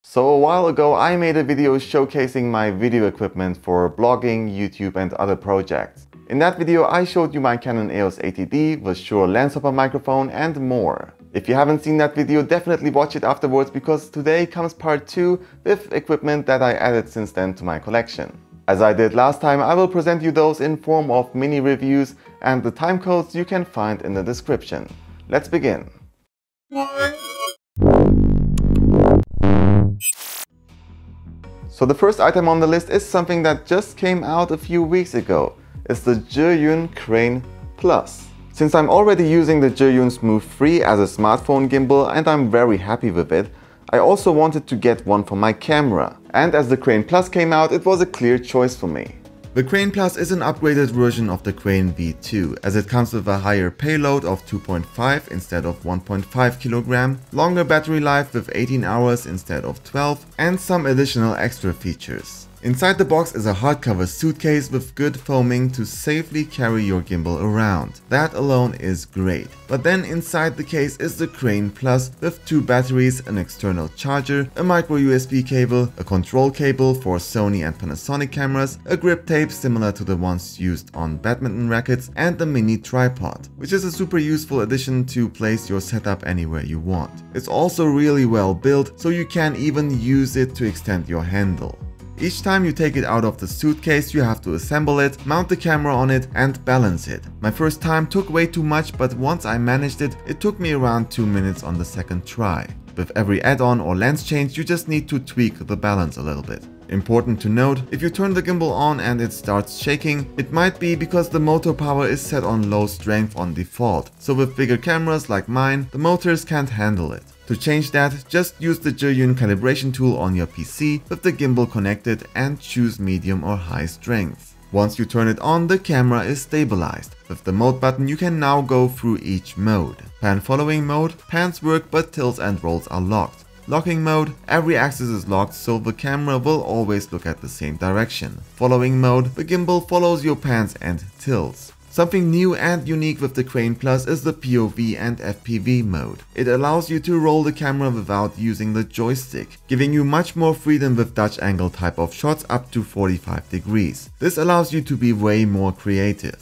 So a while ago I made a video showcasing my video equipment for blogging, YouTube and other projects. In that video I showed you my Canon EOS 80D, the Shure Lenshopper microphone and more. If you haven't seen that video, definitely watch it afterwards because today comes part 2 with equipment that I added since then to my collection. As I did last time, I will present you those in form of mini reviews and the timecodes you can find in the description. Let's begin. So the first item on the list is something that just came out a few weeks ago. It's the Zhiyun Crane Plus. Since I'm already using the Zhiyun Smooth 3 as a smartphone gimbal and I'm very happy with it, I also wanted to get one for my camera. And as the Crane Plus came out, it was a clear choice for me. The Crane Plus is an upgraded version of the Crane V2, as it comes with a higher payload of 2.5 instead of 1.5 kg, longer battery life with 18 hours instead of 12, and some additional extra features. Inside the box is a hardcover suitcase with good foaming to safely carry your gimbal around. That alone is great. But then inside the case is the Crane Plus with 2 batteries, an external charger, a micro USB cable, a control cable for Sony and Panasonic cameras, a grip tape similar to the ones used on badminton rackets, and a mini tripod, which is a super useful addition to place your setup anywhere you want. It's also really well built, so you can even use it to extend your handle. Each time you take it out of the suitcase, you have to assemble it, mount the camera on it and balance it. My first time took way too much, but once I managed it, it took me around 2 minutes on the second try. With every add-on or lens change, you just need to tweak the balance a little bit. Important to note, if you turn the gimbal on and it starts shaking, it might be because the motor power is set on low strength on default, so with bigger cameras like mine, the motors can't handle it. To change that, just use the Zhiyun calibration tool on your PC with the gimbal connected and choose medium or high strength. Once you turn it on, the camera is stabilized. With the mode button you can now go through each mode. Pan following mode, pans work but tilts and rolls are locked. Locking mode, every axis is locked so the camera will always look at the same direction. Following mode, the gimbal follows your pans and tilts. Something new and unique with the Crane Plus is the POV and FPV mode. It allows you to roll the camera without using the joystick, giving you much more freedom with Dutch angle type of shots up to 45 degrees. This allows you to be way more creative.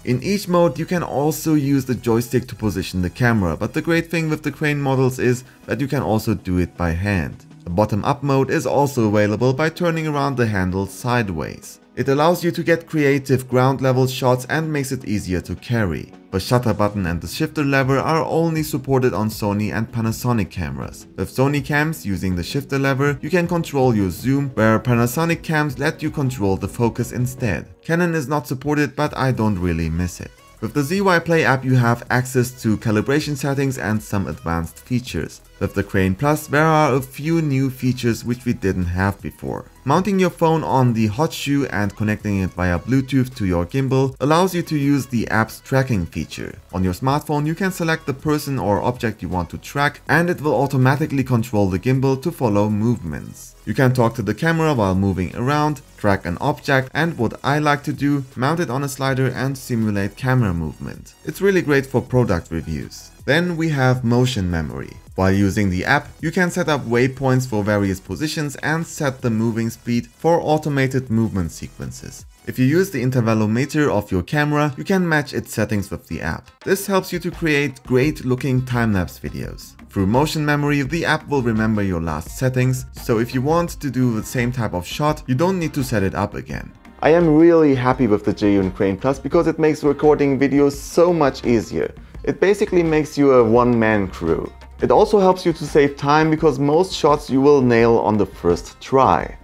In each mode you can also use the joystick to position the camera, but the great thing with the Crane models is that you can also do it by hand. The bottom-up mode is also available by turning around the handle sideways. It allows you to get creative ground level shots and makes it easier to carry. The shutter button and the shifter lever are only supported on Sony and Panasonic cameras. With Sony cams using the shifter lever, you can control your zoom, where Panasonic cams let you control the focus instead. Canon is not supported, but I don't really miss it. With the ZY Play app you have access to calibration settings and some advanced features. With the Crane Plus there are a few new features which we didn't have before. Mounting your phone on the hot shoe and connecting it via Bluetooth to your gimbal allows you to use the app's tracking feature. On your smartphone you can select the person or object you want to track and it will automatically control the gimbal to follow movements. You can talk to the camera while moving around, track an object, and what I like to do, mount it on a slider and simulate camera movement. It's really great for product reviews. Then we have motion memory. While using the app, you can set up waypoints for various positions and set the moving speed for automated movement sequences. If you use the intervalometer of your camera, you can match its settings with the app. This helps you to create great looking time-lapse videos. Through motion memory, the app will remember your last settings, so if you want to do the same type of shot, you don't need to set it up again. I am really happy with the Zhiyun Crane Plus because it makes recording videos so much easier. It basically makes you a one-man crew. It also helps you to save time because most shots you will nail on the first try.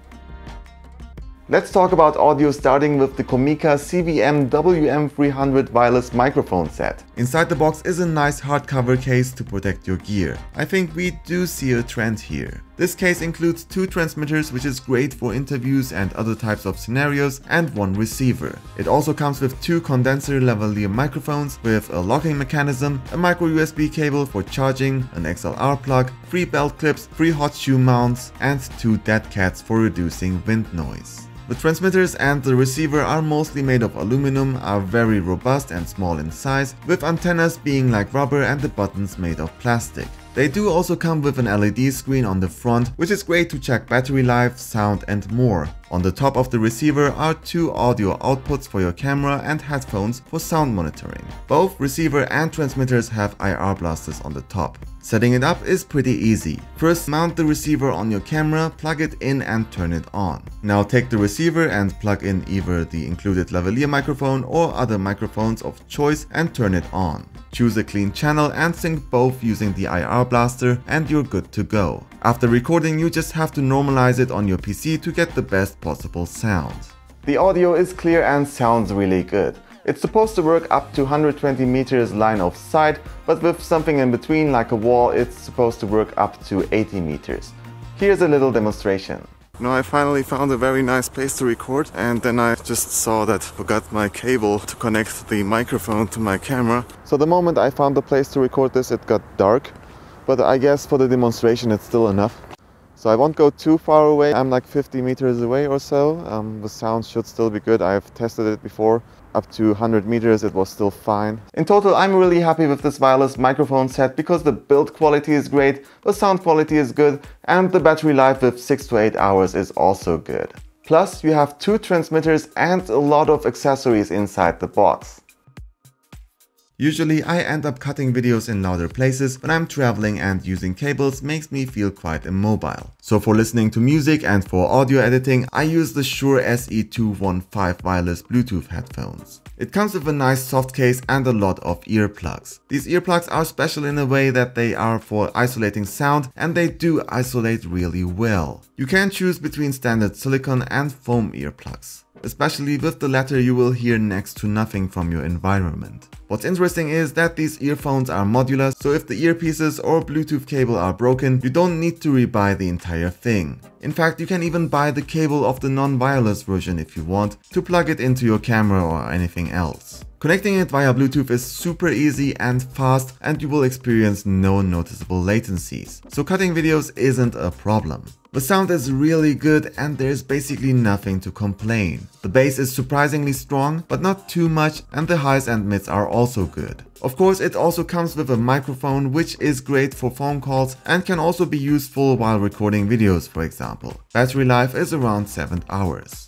Let's talk about audio, starting with the Comica WM300 wireless microphone set. Inside the box is a nice hardcover case to protect your gear. I think we do see a trend here. This case includes 2 transmitters, which is great for interviews and other types of scenarios, and 1 receiver. It also comes with 2 condenser lavalier microphones with a locking mechanism, a micro USB cable for charging, an XLR plug, 3 belt clips, 3 hot shoe mounts, and 2 dead cats for reducing wind noise. The transmitters and the receiver are mostly made of aluminum, are very robust and small in size, with antennas being like rubber and the buttons made of plastic. They do also come with an LED screen on the front, which is great to check battery life, sound and more. On the top of the receiver are two audio outputs for your camera and headphones for sound monitoring. Both receiver and transmitters have IR blasters on the top. Setting it up is pretty easy. First, mount the receiver on your camera, plug it in and turn it on. Now take the receiver and plug in either the included lavalier microphone or other microphones of choice and turn it on. Choose a clean channel and sync both using the IR blaster and you're good to go. After recording, you just have to normalize it on your PC to get the best possible sound. The audio is clear and sounds really good. It's supposed to work up to 120 meters line of sight, but with something in between like a wall, it's supposed to work up to 80 meters. Here's a little demonstration. Now I finally found a very nice place to record, and then I just saw that I forgot my cable to connect the microphone to my camera. So the moment I found the place to record this, it got dark, but I guess for the demonstration it's still enough. So I won't go too far away. I'm like 50 meters away or so. The sound should still be good. I've tested it before. Up to 100 meters it was still fine. In total, I'm really happy with this wireless microphone set because the build quality is great, the sound quality is good, and the battery life with 6 to 8 hours is also good. Plus, you have 2 transmitters and a lot of accessories inside the box. Usually I end up cutting videos in louder places when I'm traveling, and using cables makes me feel quite immobile. So for listening to music and for audio editing, I use the Shure SE215 wireless Bluetooth headphones. It comes with a nice soft case and a lot of earplugs. These earplugs are special in a way that they are for isolating sound, and they do isolate really well. You can choose between standard silicone and foam earplugs. Especially with the latter, you will hear next to nothing from your environment. What's interesting is that these earphones are modular, so if the earpieces or Bluetooth cable are broken, you don't need to rebuy the entire thing. In fact, you can even buy the cable of the non-wireless version if you want to plug it into your camera or anything else. Connecting it via Bluetooth is super easy and fast, and you will experience no noticeable latencies, so cutting videos isn't a problem. The sound is really good and there's basically nothing to complain. The bass is surprisingly strong, but not too much, and the highs and mids are also good. Of course, it also comes with a microphone, which is great for phone calls and can also be useful while recording videos, for example. Battery life is around 7 hours.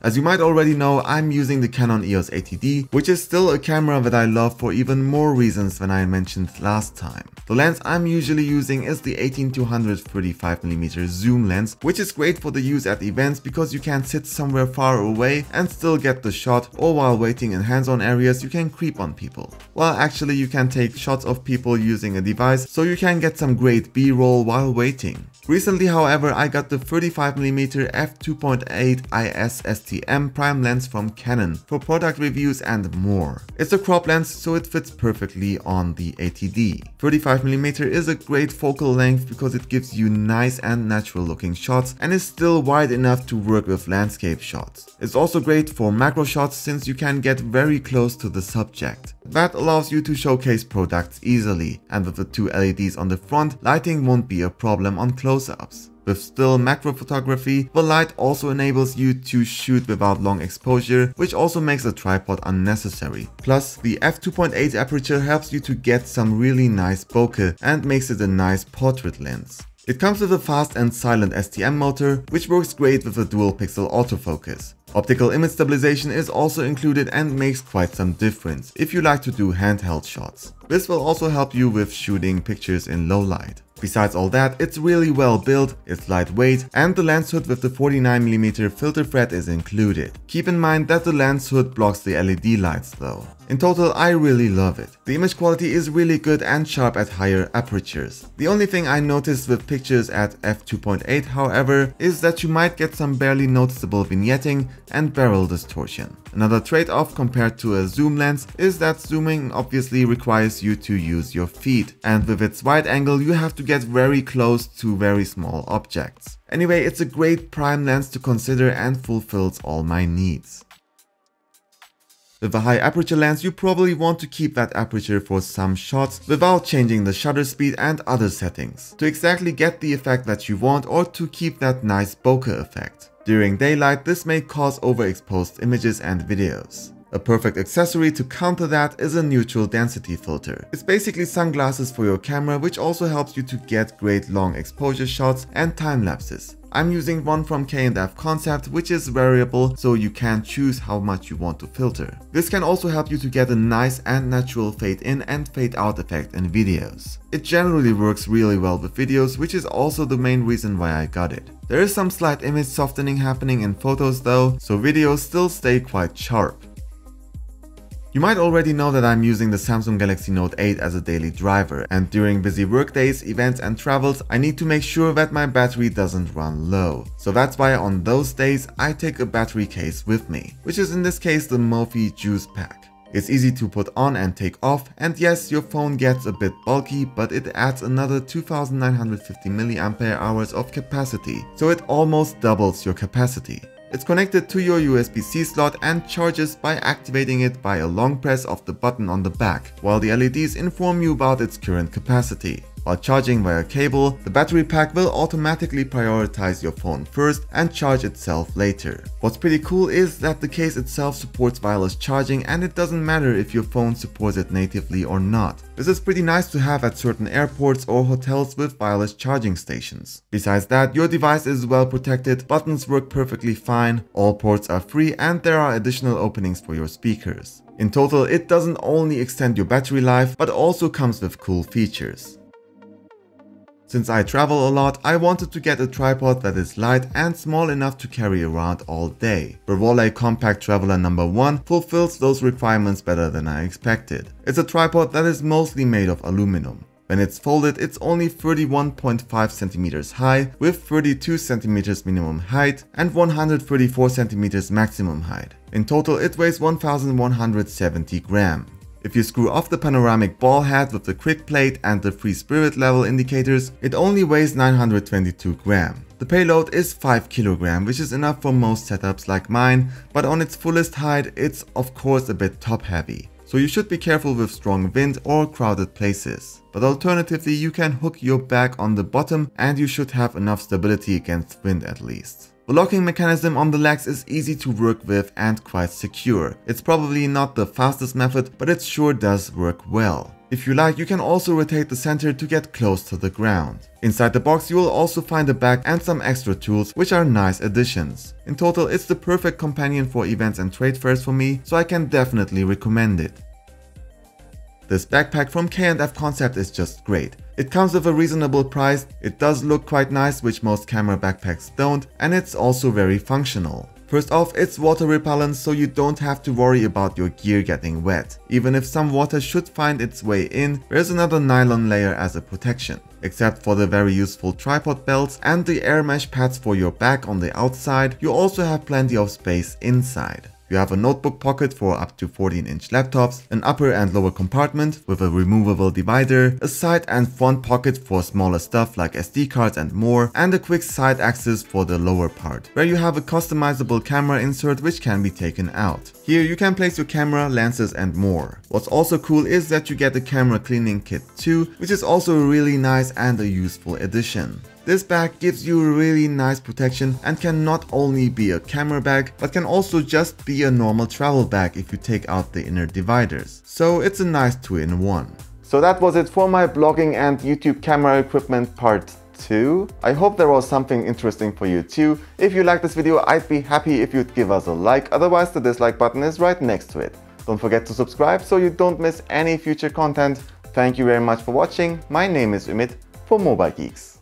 As you might already know, I'm using the Canon EOS ATD, which is still a camera that I love for even more reasons than I mentioned last time. The lens I'm usually using is the 18-100 35mm zoom lens, which is great for the use at events because you can sit somewhere far away and still get the shot, or while waiting in hands-on areas you can creep on people. Well, actually you can take shots of people using a device, so you can get some great B-roll while waiting. Recently, however, I got the 35mm f2.8 IS-STM prime lens from Canon for product reviews and more. It's a crop lens, so it fits perfectly on the ATD. 35mm is a great focal length because it gives you nice and natural looking shots and is still wide enough to work with landscape shots. It's also great for macro shots since you can get very close to the subject. That allows you to showcase products easily, and with the 2 LEDs on the front, lighting won't be a problem on close-ups. With still macro photography, the light also enables you to shoot without long exposure, which also makes a tripod unnecessary. Plus, the f2.8 aperture helps you to get some really nice bokeh and makes it a nice portrait lens. It comes with a fast and silent STM motor, which works great with a dual pixel autofocus. Optical image stabilization is also included and makes quite some difference if you like to do handheld shots. This will also help you with shooting pictures in low light. Besides all that, it's really well built, it's lightweight, and the lens hood with the 49mm filter thread is included. Keep in mind that the lens hood blocks the LED lights though. In total, I really love it. The image quality is really good and sharp at higher apertures. The only thing I noticed with pictures at f2.8, however, is that you might get some barely noticeable vignetting and barrel distortion. Another trade-off compared to a zoom lens is that zooming obviously requires you to use your feet, and with its wide angle you have to get very close to very small objects. Anyway, it's a great prime lens to consider and fulfills all my needs. With a high aperture lens, you probably want to keep that aperture for some shots without changing the shutter speed and other settings to exactly get the effect that you want, or to keep that nice bokeh effect. During daylight, this may cause overexposed images and videos. A perfect accessory to counter that is a neutral density filter. It's basically sunglasses for your camera, which also helps you to get great long exposure shots and time lapses. I'm using one from K&F Concept, which is variable, so you can choose how much you want to filter. This can also help you to get a nice and natural fade in and fade out effect in videos. It generally works really well with videos, which is also the main reason why I got it. There is some slight image softening happening in photos though, so videos still stay quite sharp. You might already know that I'm using the Samsung Galaxy Note 8 as a daily driver, and during busy workdays, events and travels, I need to make sure that my battery doesn't run low. So that's why on those days I take a battery case with me, which is in this case the Mophie Juice Pack. It's easy to put on and take off, and yes, your phone gets a bit bulky, but it adds another 2950 mAh of capacity, so it almost doubles your capacity. It's connected to your USB-C slot and charges by activating it by a long press of the button on the back, while the LEDs inform you about its current capacity. While charging via cable, the battery pack will automatically prioritize your phone first and charge itself later. What's pretty cool is that the case itself supports wireless charging, and it doesn't matter if your phone supports it natively or not. This is pretty nice to have at certain airports or hotels with wireless charging stations. Besides that, your device is well protected, buttons work perfectly fine, all ports are free, and there are additional openings for your speakers. In total, it doesn't only extend your battery life, but also comes with cool features. Since I travel a lot, I wanted to get a tripod that is light and small enough to carry around all day. The Rollei Compact Traveler No. 1 fulfills those requirements better than I expected. It's a tripod that is mostly made of aluminum. When it's folded, it's only 31.5 cm high with 32 cm minimum height and 134 cm maximum height. In total, it weighs 1170 grams. If you screw off the panoramic ball head with the quick plate and the free spirit level indicators, it only weighs 922 grams. The payload is 5 kg, which is enough for most setups like mine, but on its fullest height, it's of course a bit top heavy. So you should be careful with strong wind or crowded places. But alternatively, you can hook your bag on the bottom and you should have enough stability against wind at least. The locking mechanism on the legs is easy to work with and quite secure. It's probably not the fastest method, but it sure does work well. If you like, you can also rotate the center to get close to the ground. Inside the box you will also find a bag and some extra tools, which are nice additions. In total, it's the perfect companion for events and trade fairs for me, so I can definitely recommend it. This backpack from K&F Concept is just great. It comes with a reasonable price, it does look quite nice, which most camera backpacks don't, and it's also very functional. First off, it's water repellent, so you don't have to worry about your gear getting wet. Even if some water should find its way in, there's another nylon layer as a protection. Except for the very useful tripod belts and the air mesh pads for your back on the outside, you also have plenty of space inside. You have a notebook pocket for up to 14-inch laptops, an upper and lower compartment with a removable divider, a side and front pocket for smaller stuff like SD cards and more, and a quick side access for the lower part, where you have a customizable camera insert which can be taken out. Here you can place your camera, lenses and more. What's also cool is that you get a camera cleaning kit too, which is also really nice and a useful addition. This bag gives you a really nice protection and can not only be a camera bag, but can also just be a normal travel bag if you take out the inner dividers. So it's a nice 2-in-1. So that was it for my blogging and YouTube camera equipment part 2. I hope there was something interesting for you too. If you liked this video, I'd be happy if you'd give us a like, otherwise the dislike button is right next to it. Don't forget to subscribe so you don't miss any future content. Thank you very much for watching. My name is Ümit for Mobile Geeks.